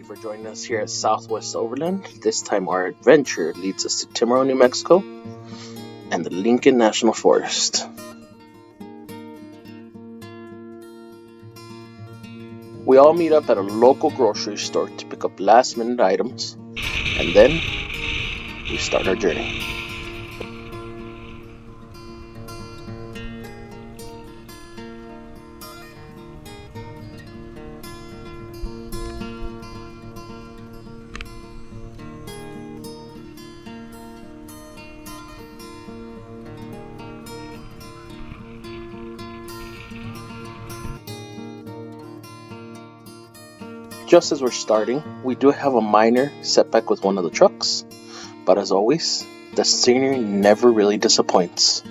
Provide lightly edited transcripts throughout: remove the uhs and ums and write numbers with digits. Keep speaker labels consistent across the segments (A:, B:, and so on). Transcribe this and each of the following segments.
A: you for joining us here at Southwest Overland. This time our adventure leads us to Timberon, New Mexico and the Lincoln National Forest. We all meet up at a local grocery store to pick up last minute items, and then we start our journey. Just as we're starting, we do have a minor setback with one of the trucks, but as always, the scenery never really disappoints.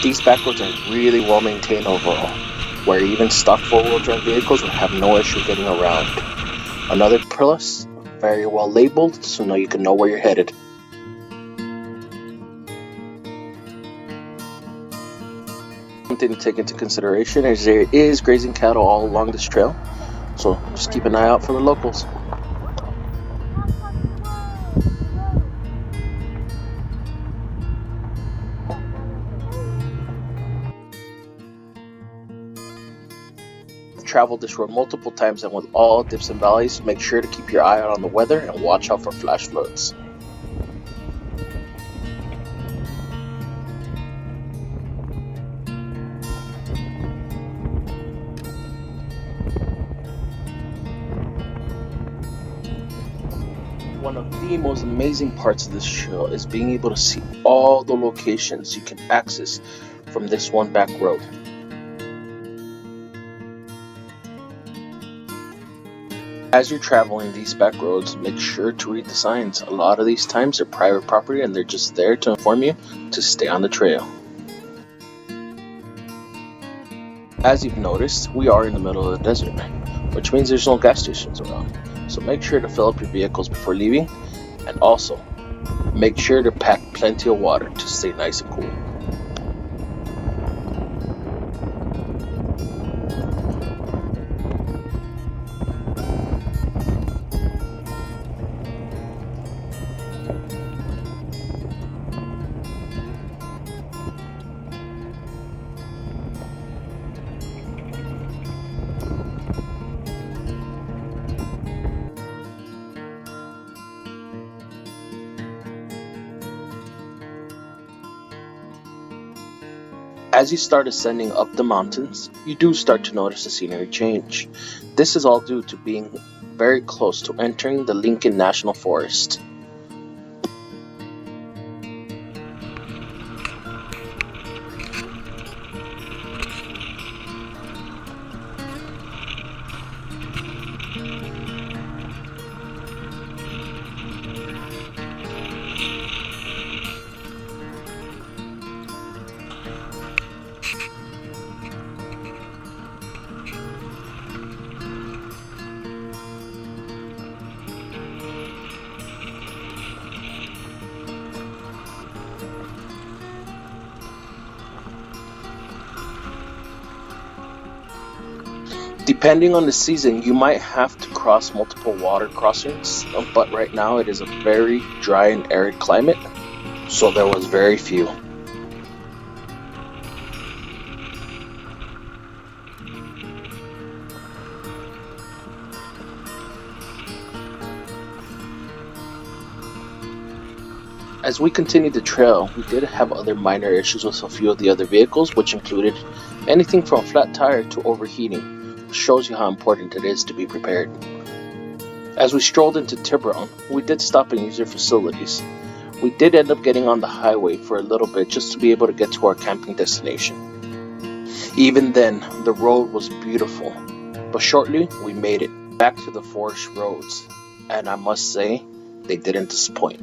A: These back roads are really well maintained overall, where even stock four-wheel drive vehicles will have no issue getting around. Another plus, very well labeled, so now you can know where you're headed. Something to take into consideration is there is grazing cattle all along this trail, so just keep an eye out for the locals. Traveled this road multiple times, and with all dips and valleys, make sure to keep your eye out on the weather and watch out for flash floods. One of the most amazing parts of this trail is being able to see all the locations you can access from this one back road. As you're traveling these back roads, make sure to read the signs. A lot of these times they're private property and they're just there to inform you to stay on the trail. As you've noticed, we are in the middle of the desert, which means there's no gas stations around. So make sure to fill up your vehicles before leaving, and also make sure to pack plenty of water to stay nice and cool. As you start ascending up the mountains, you do start to notice the scenery change. This is all due to being very close to entering the Lincoln National Forest. Depending on the season, you might have to cross multiple water crossings, but right now it is a very dry and arid climate, so there was very few. As we continued the trail, we did have other minor issues with a few of the other vehicles, which included anything from a flat tire to overheating. Shows you how important it is to be prepared. As we strolled into Timberon, we did stop and use their facilities. We did end up getting on the highway for a little bit just to be able to get to our camping destination. Even then, the road was beautiful, but shortly we made it back to the forest roads, and I must say, they didn't disappoint.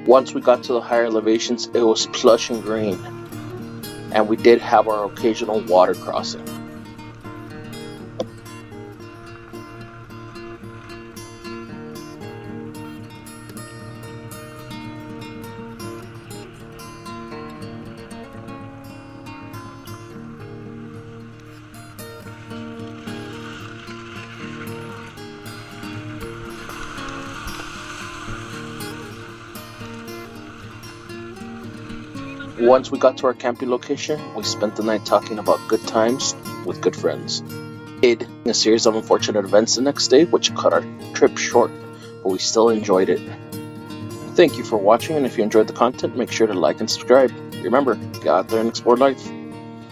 A: Once we got to the higher elevations, it was plush and green, and we did have our occasional water crossing. Once we got to our camping location, we spent the night talking about good times with good friends. A series of unfortunate events the next day, which cut our trip short, but we still enjoyed it. Thank you for watching, and if you enjoyed the content, make sure to like and subscribe. Remember, get out there and explore life.